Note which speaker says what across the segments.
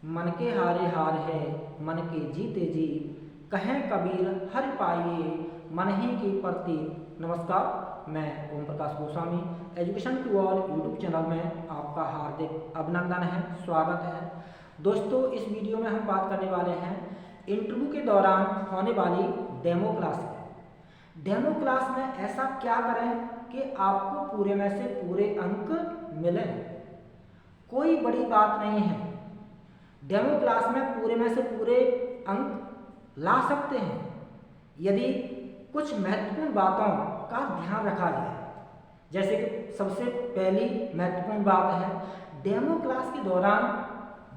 Speaker 1: मन के हारे हार है, मन के जीते जी, कहें कबीर हर पाइए, मन ही की प्रति। नमस्कार, मैं Om Prakash Goswami education to all YouTube channel में आपका हार्दिक अभिनंदन है, स्वागत है। दोस्तों, इस वीडियो में हम बात करने वाले हैं इंटरव्यू के दौरान होने वाली डेमो क्लास की। डेमो क्लास में ऐसा क्या करें कि आपको पूरे में से पूरे अंक मिलें। कोई बड़ी बात नहीं है, डेमो क्लास में पूरे में से पूरे अंक ला सकते हैं यदि कुछ महत्वपूर्ण बातों का ध्यान रखा जाए। जैसे कि सबसे पहली महत्वपूर्ण बात है, डेमो क्लास के दौरान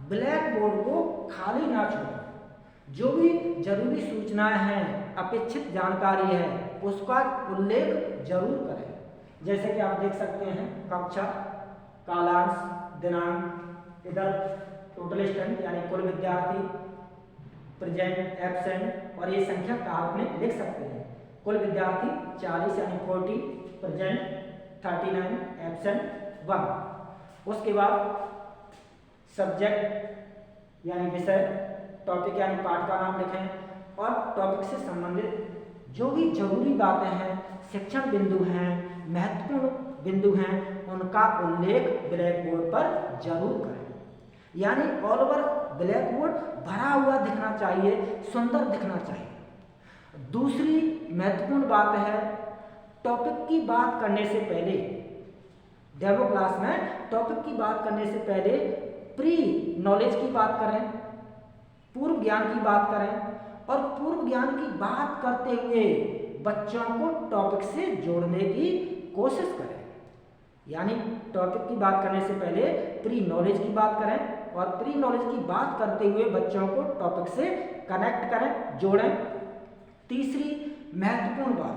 Speaker 1: ब्लैक बोर्ड को खाली ना छोड़ें। जो भी जरूरी सूचनाएं हैं, अपेक्षित जानकारी है, उसका उल्लेख जरूर करें। जैसे कि आप देख सकते हैं, कक्षा, कालांश, दिनांक, इधर टोटल स्टूडेंट यानी कुल विद्यार्थी, प्रेजेंट, एब्सेंट, और ये संख्या काल्पनिक लिख सकते हैं। कुल विद्यार्थी 40 यानी 40, प्रेजेंट 39, एब्सेंट 1। उसके बाद सब्जेक्ट यानी विषय, टॉपिक यानी पाठ का नाम लिखें, और टॉपिक से संबंधित जो भी जरूरी बातें हैं, शिक्षण बिंदु हैं, महत्वपूर्ण बिंदु हैं, उनका उल्लेख ब्लैक बोर्ड पर जरूर करें। यानी ऑल ओवर ब्लैक बोर्ड भरा हुआ दिखना चाहिए, सुंदर दिखना चाहिए। दूसरी महत्वपूर्ण बात है, टॉपिक की बात करने से पहले, डेमो क्लास में टॉपिक की बात करने से पहले प्री नॉलेज की बात करें, पूर्व ज्ञान की बात करें, और पूर्व ज्ञान की बात करते हुए बच्चों को टॉपिक से जोड़ने की कोशिश करें। यानी टॉपिक की बात करने से पहले प्री नॉलेज की बात करें, और प्री नॉलेज की बात करते हुए बच्चों को टॉपिक से कनेक्ट करें, जोड़ें। तीसरी महत्वपूर्ण बात,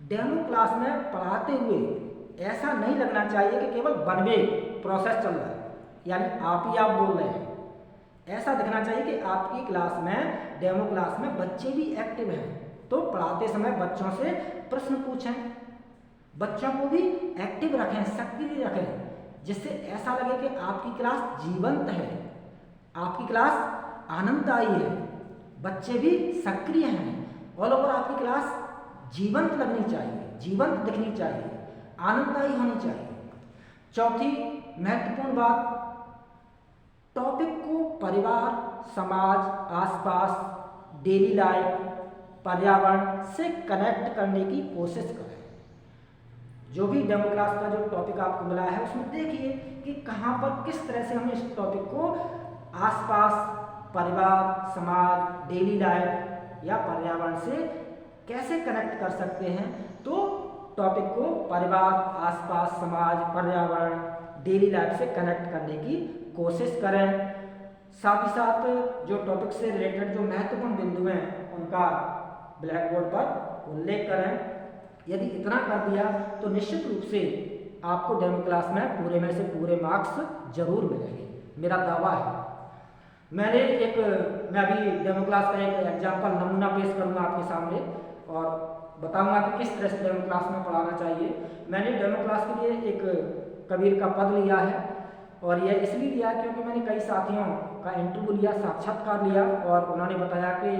Speaker 1: डेमो क्लास में पढ़ाते हुए ऐसा नहीं लगना चाहिए कि केवल वन वे प्रोसेस चल रहा है, यानी आप ही आप बोल रहे हैं। ऐसा दिखना चाहिए कि आपकी क्लास में, डेमो क्लास में बच्चे भी एक्टिव हैं, तो पढ़ाते समय बच्चों से प्रश्न पूछें, बच्चों को भी एक्टिव रखें, सक्रिय रखें, जिससे ऐसा लगे कि आपकी क्लास जीवंत है, आपकी क्लास आनंददायी है, बच्चे भी सक्रिय हैं। ऑल ओवर आपकी क्लास जीवंत लगनी चाहिए, जीवंत दिखनी चाहिए, आनंददायी होनी चाहिए। चौथी महत्वपूर्ण बात, टॉपिक को परिवार, समाज, आसपास, डेली लाइफ, पर्यावरण से कनेक्ट करने की कोशिश करें। जो भी डेमो क्लास का जो टॉपिक आपको मिला है, उसमें देखिए कि कहाँ पर किस तरह से हम इस टॉपिक को आसपास, परिवार, समाज, डेली लाइफ या पर्यावरण से कैसे कनेक्ट कर सकते हैं। तो टॉपिक को परिवार, आसपास, समाज, पर्यावरण, डेली लाइफ से कनेक्ट करने की कोशिश करें। साथ ही साथ जो टॉपिक से रिलेटेड जो महत्वपूर्ण बिंदु हैं, उनका ब्लैक बोर्ड पर उल्लेख करें। यदि इतना कर दिया तो निश्चित रूप से आपको डेमो क्लास में पूरे में से पूरे मार्क्स जरूर मिलेंगे, मेरा दावा है। मैं अभी डेमो क्लास का एक एग्जाम्पल, नमूना पेश करूंगा आपके सामने, और बताऊंगा कि किस तरह से डेमो क्लास में पढ़ाना चाहिए। मैंने डेमो क्लास के लिए एक कबीर का पद लिया है, और यह इसलिए लिया क्योंकि मैंने कई साथियों का इंटरव्यू लिया, साक्षात्कार लिया, और उन्होंने बताया कि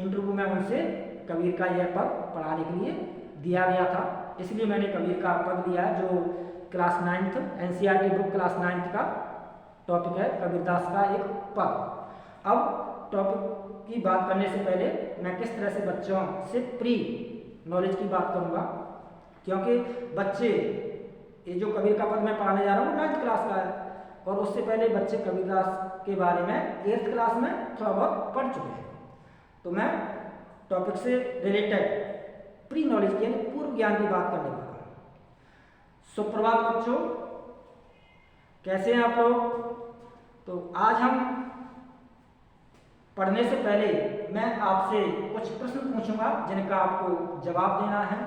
Speaker 1: इंटरव्यू में उनसे कबीर का यह पद पढ़ाने के लिए दिया गया था, इसलिए मैंने कबीर का पद लिया है, जो class 9th NCERT book class 9th का टॉपिक है, कबीरदास का एक पद। अब टॉपिक की बात करने से पहले मैं किस तरह से बच्चों से प्री नॉलेज की बात करूंगा, क्योंकि बच्चे, ये जो कबीर का पद मैं पढ़ाने जा रहा हूँ 9th क्लास का है, और उससे पहले बच्चे कबीरदास के बारे में 8th क्लास में थोड़ा बहुत पढ़ चुके हैं। तो मैं टॉपिक से रिलेटेड प्री नॉलेज की यानी पूर्व ज्ञान की बात करने वाला हूं। सुप्रभात बच्चों, कैसे हैं आप लोग। तो आज हम पढ़ने से पहले मैं आपसे कुछ प्रश्न पूछूंगा, जिनका आपको जवाब देना है।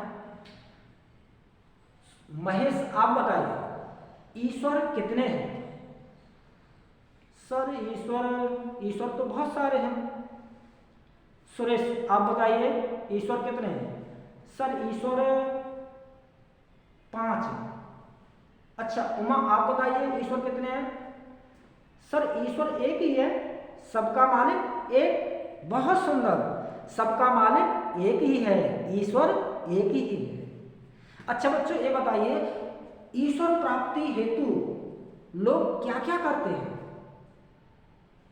Speaker 1: महेश, आप बताइए, ईश्वर कितने हैं। सर ईश्वर तो बहुत सारे हैं। सुरेश, आप बताइए, ईश्वर कितने हैं। सर ईश्वर 5 है। अच्छा उमा, आप बताइए ईश्वर कितने हैं। सर ईश्वर एक ही है, सबका मालिक एक। बहुत सुंदर, सबका मालिक एक ही है, ईश्वर एक ही है। अच्छा बच्चों ये बताइए, ईश्वर प्राप्ति हेतु लोग क्या क्या करते हैं?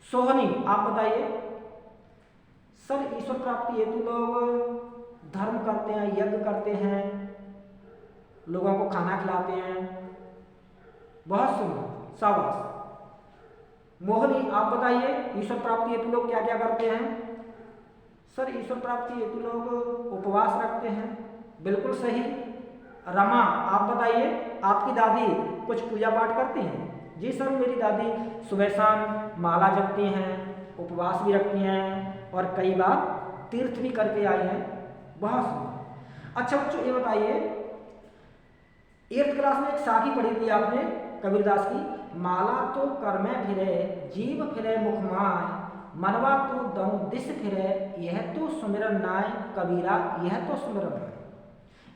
Speaker 1: सोहनी आप बताइए। सर ईश्वर प्राप्ति हेतु लोग धर्म करते हैं, यज्ञ करते हैं, लोगों को खाना खिलाते हैं। बहुत सुंदर, शाबाश। मोहनी आप बताइए, ईश्वर प्राप्ति हेतु लोग क्या क्या करते हैं? सर ईश्वर प्राप्ति हेतु लोग उपवास रखते हैं। बिल्कुल सही। रमा आप बताइए, आपकी दादी कुछ पूजा पाठ करती हैं? जी सर मेरी दादी सुबह शाम माला जपती हैं, उपवास भी रखती हैं और कई बार तीर्थ भी करके आई हैं। बहुत सुंदर। अच्छा बच्चों ये बताइए, 8th क्लास में एक साखी पढ़ी थी आपने कबीरदास की, माला तो कर में फिरे जीव फिरे मुख माय, मनवा तो दऊ दिस फिरे यह तो सुमिरन नाय कबीरा यह तो सुमिरन नाय।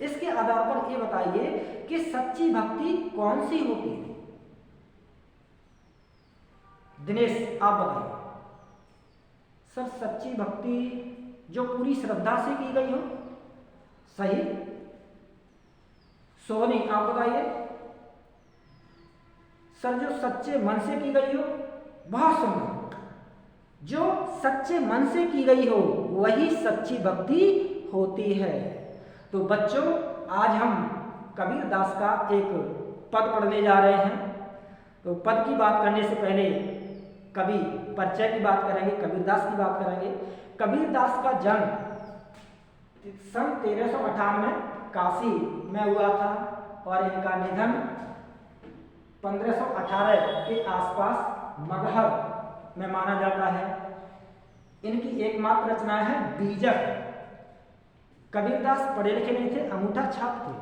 Speaker 1: इसके आधार पर ये बताइए कि सच्ची भक्ति कौन सी होती है? दिनेश आप बताइए। सर सच्ची भक्ति जो पूरी श्रद्धा से की गई हो। सही। सोनी आप बताइए। सर जो सच्चे मन से की गई हो। बहुत सुंदर, जो सच्चे मन से की गई हो वही सच्ची भक्ति होती है। तो बच्चों आज हम कबीरदास का एक पद पढ़ने जा रहे हैं। तो पद की बात करने से पहले कवि परिचय की बात करेंगे, कबीरदास की बात करेंगे। कबीरदास का जन्म सन 1398 काशी में हुआ था और इनका निधन 1518 के आसपास मगहर में माना जाता है। इनकी एकमात्र रचना है बीजक। कबीरदास पढ़े लिखे नहीं थे, अंगूठा छाप थे।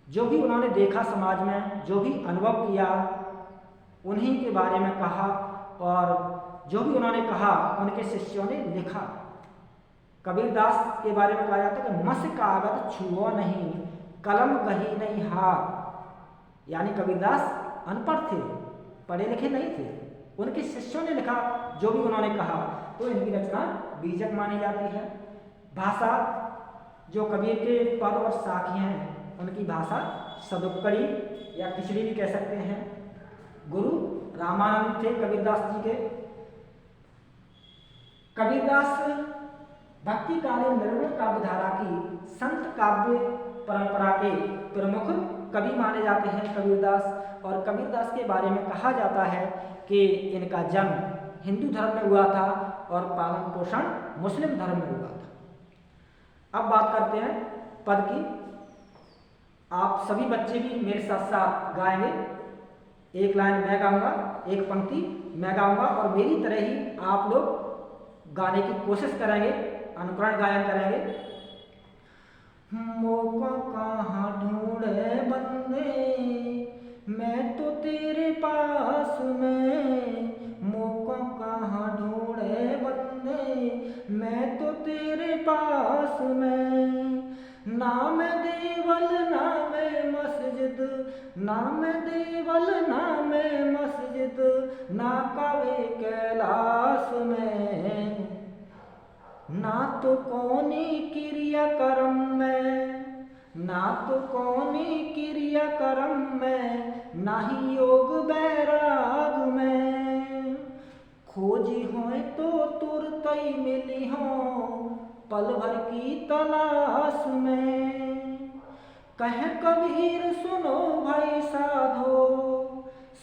Speaker 1: जो भी उन्होंने देखा समाज में, जो भी अनुभव किया उन्हीं के बारे में कहा और जो भी उन्होंने कहा उनके शिष्यों ने लिखा। कबीरदास के बारे में कहा जाता है कि मस कागज छुओ नहीं, कलम कही नहीं हाथ। यानी कबीरदास अनपढ़ थे, पढ़े लिखे नहीं थे, उनके शिष्यों ने लिखा जो भी उन्होंने कहा, तो इनकी रचना बीजक मानी जाती है। भाषा जो कबीर के पद और साखी हैं उनकी भाषा सदुपकड़ी या खिचड़ी भी कह सकते हैं। गुरु रामानंद थे कबीरदास जी के। कबीरदास भक्तिकालीन निर्गुण काव्यधारा की संत काव्य परंपरा के प्रमुख कवि माने जाते हैं कबीरदास। और कबीरदास के बारे में कहा जाता है कि इनका जन्म हिंदू धर्म में हुआ था और पालन पोषण मुस्लिम धर्म में हुआ था। अब बात करते हैं पद की। आप सभी बच्चे भी मेरे साथ साथ गाएंगे। एक लाइन मैं गाऊंगा, एक पंक्ति मैं गाऊंगा और मेरी तरह ही आप लोग गाने की कोशिश करेंगे, अनुकरण गायन करेंगे। मोको कहाँ ढूंढे बंदे मैं तो तेरे पास में, मोको कहाँ ढूंढे बंदे मैं तो तेरे पास में। नाम देवल नाम मस्जिद, नाम देवल नाम मस्जिद, ना कवे कैलाश में। ना तो कौनी क्रिया कर्म में, ना तो कौनी क्रिया कर्म में, ना ही योग बैराग में। खोजी होए तो तुरत ही मिली हो पल भर की तलाश में। कह कबीर सुनो भाई साधो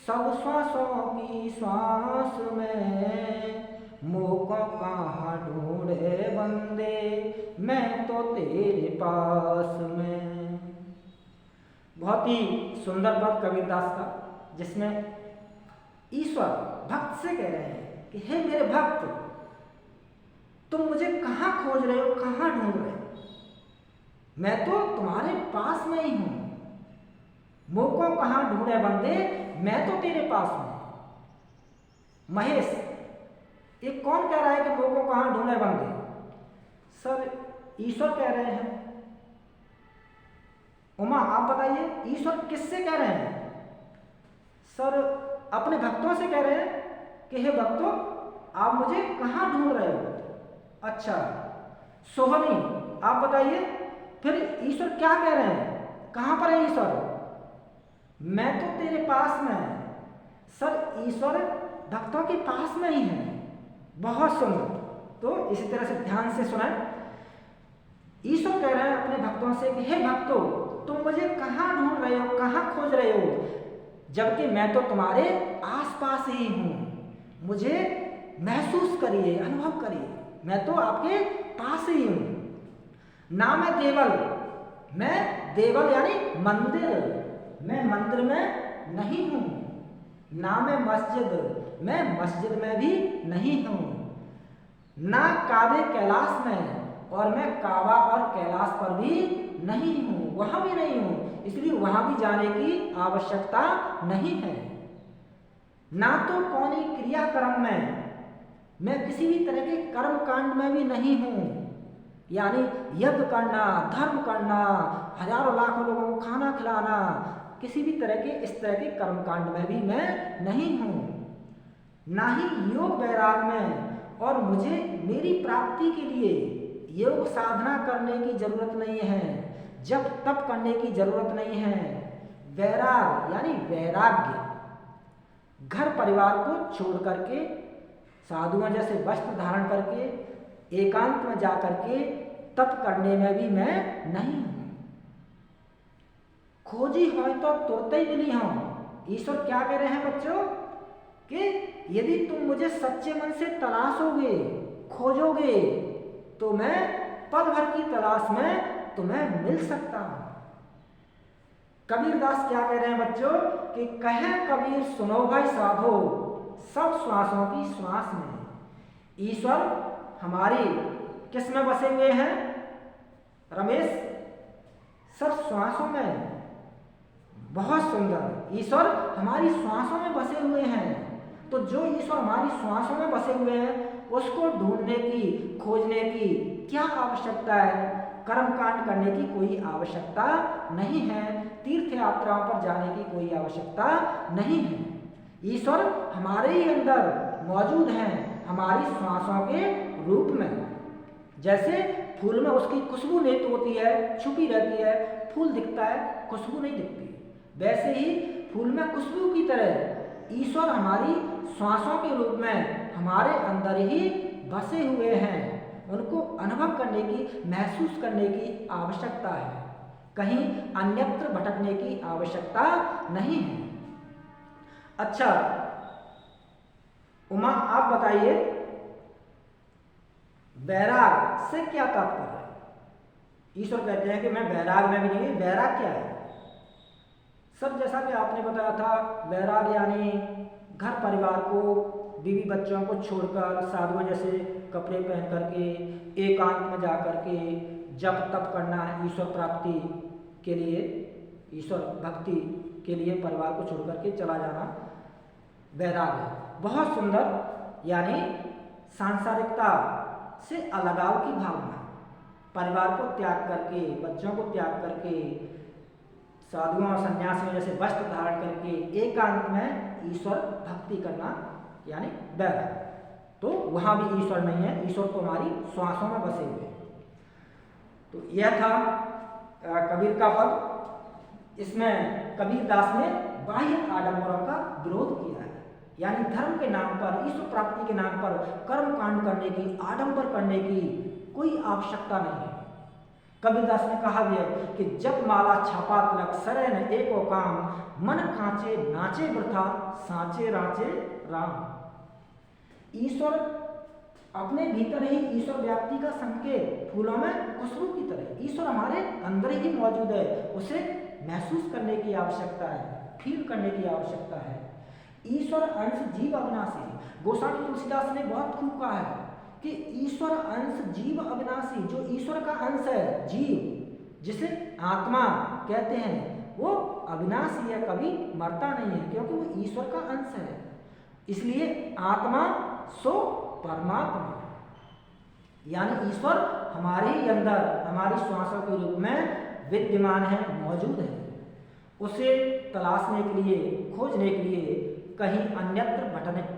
Speaker 1: सब श्वासों की श्वास में। मोको कहाँ ढूंढे बंदे मैं तो तेरे पास में। बहुत ही सुंदर पद कबीरदास का, जिसमें ईश्वर भक्त से कह रहे हैं कि हे मेरे भक्त, तुम मुझे कहाँ खोज रहे हो, कहाँ ढूंढ रहे हो, मैं तो तुम्हारे पास में ही हूं। मोको कहाँ ढूंढे बंदे मैं तो तेरे पास में। महेश, ये कौन कह रहा है कि मोको कहाँ ढूंढे बंदे? सर ईश्वर कह रहे हैं। उमा आप बताइए ईश्वर किससे कह रहे हैं? सर अपने भक्तों से कह रहे हैं। कि हे भक्तों, आप मुझे कहाँ ढूंढ रहे हो? अच्छा सोहनी, आप बताइए फिर ईश्वर क्या कह रहे हैं, कहाँ पर है ईश्वर? मैं तो तेरे पास में है। सर ईश्वर भक्तों के पास में ही है। बहुत सुंदर। तो इसी तरह से ध्यान से सुनाएं। ईश्वर कह रहे हैं अपने भक्तों से कि हे भक्तों, तुम मुझे कहाँ ढूंढ रहे हो, कहाँ खोज रहे हो, जबकि मैं तो तुम्हारे आसपास ही हूँ। मुझे महसूस करिए, अनुभव करिए, मैं तो आपके पास ही हूँ। ना मैं देवल, मैं देवल यानी मंदिर, मैं मंदिर में नहीं हूँ। ना मैं मस्जिद, मैं मस्जिद में भी नहीं हूँ। ना काबे कैलाश में, और मैं काबा और कैलाश पर भी नहीं हूँ, वहाँ भी नहीं हूँ, इसलिए वहाँ भी जाने की आवश्यकता नहीं है। ना तो कौनी क्रियाक्रम में, मैं किसी भी तरह के कर्म कांड में भी नहीं हूँ, यानी यज्ञ करना, धर्म करना, हजारों लाखों लोगों को खाना खिलाना, किसी भी तरह के इस तरह के कर्म कांड में भी मैं नहीं हूँ। ना ही योग वैराग में, और मुझे मेरी प्राप्ति के लिए योग साधना करने की जरूरत नहीं है, जप तप करने की जरूरत नहीं है। वैराग यानी वैराग्य, घर परिवार को छोड़ करके, साधुओं जैसे वस्त्र धारण करके एकांत में जा करके तप करने में भी मैं नहीं हूँ। खोजी हो तो तुरते ही मिली हूँ। ईश्वर क्या कह रहे हैं बच्चों कि यदि तुम मुझे सच्चे मन से तलाशोगे, खोजोगे, तो मैं पल भर की तलाश में तुम्हें मिल सकता हूँ। कबीरदास क्या कह रहे हैं बच्चों कि कहे कबीर सुनो भाई साधो, सब श्वासों की श्वास में। ईश्वर हमारी किस में बसे हुए हैं रमेश? सब श्वासों में। बहुत सुंदर। ईश्वर हमारी श्वासों में बसे हुए हैं। तो जो ईश्वर हमारी श्वासों में बसे हुए हैं, उसको ढूंढने की, खोजने की क्या आवश्यकता है? कर्म कांड करने की कोई आवश्यकता नहीं है, तीर्थ यात्राओं पर जाने की कोई आवश्यकता नहीं है। ईश्वर हमारे ही अंदर मौजूद हैं, हमारी श्वासों के रूप में। जैसे फूल में उसकी खुशबू नहीं होती है, छुपी रहती है, फूल दिखता है, खुशबू नहीं दिखती, वैसे ही फूल में खुशबू की तरह ईश्वर हमारी श्वासों के रूप में हमारे अंदर ही बसे हुए हैं। उनको अनुभव करने की, महसूस करने की आवश्यकता है, कहीं अन्यत्र भटकने की आवश्यकता नहीं है। अच्छा उमा, आप बताइए वैराग से क्या तात्पर्य है? ईश्वर कहते हैं कि मैं वैराग में भी नहीं। वैराग क्या है? सब जैसा कि आपने बताया था, वैराग यानी घर परिवार को, बीवी बच्चों को छोड़कर, साधुओं जैसे कपड़े पहन करके एकांत में जा करके जप तप करना, ईश्वर प्राप्ति के लिए, ईश्वर भक्ति के लिए परिवार को छोड़ करके चला जाना वैराग है। बहुत सुंदर। यानी सांसारिकता से अलगाव की भावना, परिवार को त्याग करके, बच्चों को त्याग करके, साधुओं और सन्यासियों जैसे वस्त्र धारण करके एकांत में ईश्वर भक्ति करना यानी वैराग। तो वहाँ भी ईश्वर नहीं है, ईश्वर तो हमारी श्वासों में बसे हुए। तो यह था कबीर का पद। इसमें कबीरदास ने बाह्य आडंबरों का विरोध किया है, यानी धर्म के नाम पर, ईश्वर प्राप्ति के नाम पर कर्म कांड करने की, आडंबर करने की कोई आवश्यकता नहीं है। कबीरदास ने कहा भी है कि जब माला छापा तिलक सरे न एको काम, मन कांचे नाचे वृथा सांचे राचे राम। ईश्वर अपने भीतर ही, ईश्वर व्याप्ति का संकेत फूलों में खुशबू की तरह ईश्वर हमारे अंदर ही मौजूद है। उसे महसूस करने की आवश्यकता है, फील करने की आवश्यकता है। ईश्वर अंश जीव अविनाशी। गोस्वामी तुलसीदास ने बहुत खूब कहा है कि ईश्वर अंश जीव अविनाशी। जो ईश्वर का अंश है, जीव जिसे आत्मा कहते हैं, वो अविनाशी है, कभी मरता नहीं है, क्योंकि वो ईश्वर का अंश है। इसलिए आत्मा सो परमात्मा, यानी ईश्वर हमारे ही अंदर, हमारी श्वासों के रूप में विद्यमान है, मौजूद है। उसे तलाशने के लिए, खोजने के लिए कहीं अन्यत्र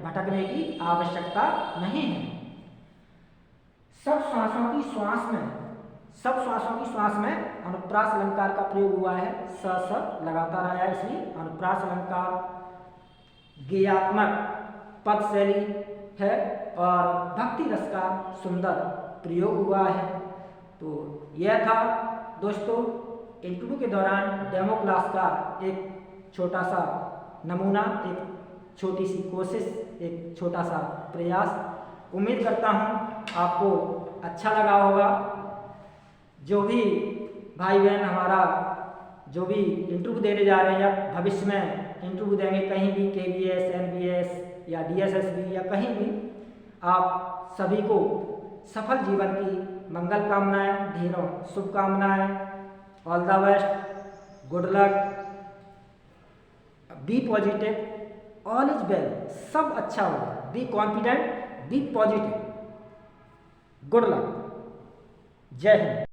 Speaker 1: भटकने की आवश्यकता नहीं है। सब श्वासों की श्वास में अनुप्रास अलंकार का प्रयोग हुआ है। स लगातार आया है, इसलिए अनुप्रास अलंकार गेयात्मक पद शैली है और भक्ति रस का सुंदर प्रयोग हुआ है। तो यह था दोस्तों इंटरव्यू के दौरान डेमो क्लास का एक छोटा सा नमूना, एक छोटी सी कोशिश, एक छोटा सा प्रयास। उम्मीद करता हूँ आपको अच्छा लगा होगा। जो भी भाई बहन हमारा जो भी इंटरव्यू देने जा रहे हैं या भविष्य में इंटरव्यू देंगे कहीं भी, KVS, NVS या DSSB या कहीं भी, आप सभी को सफल जीवन की मंगल कामनाएं, ढेरों शुभकामनाएं। All the best, good luck, be positive, all is well, सब अच्छा होगा। Be confident, be positive, good luck, जय हिंद।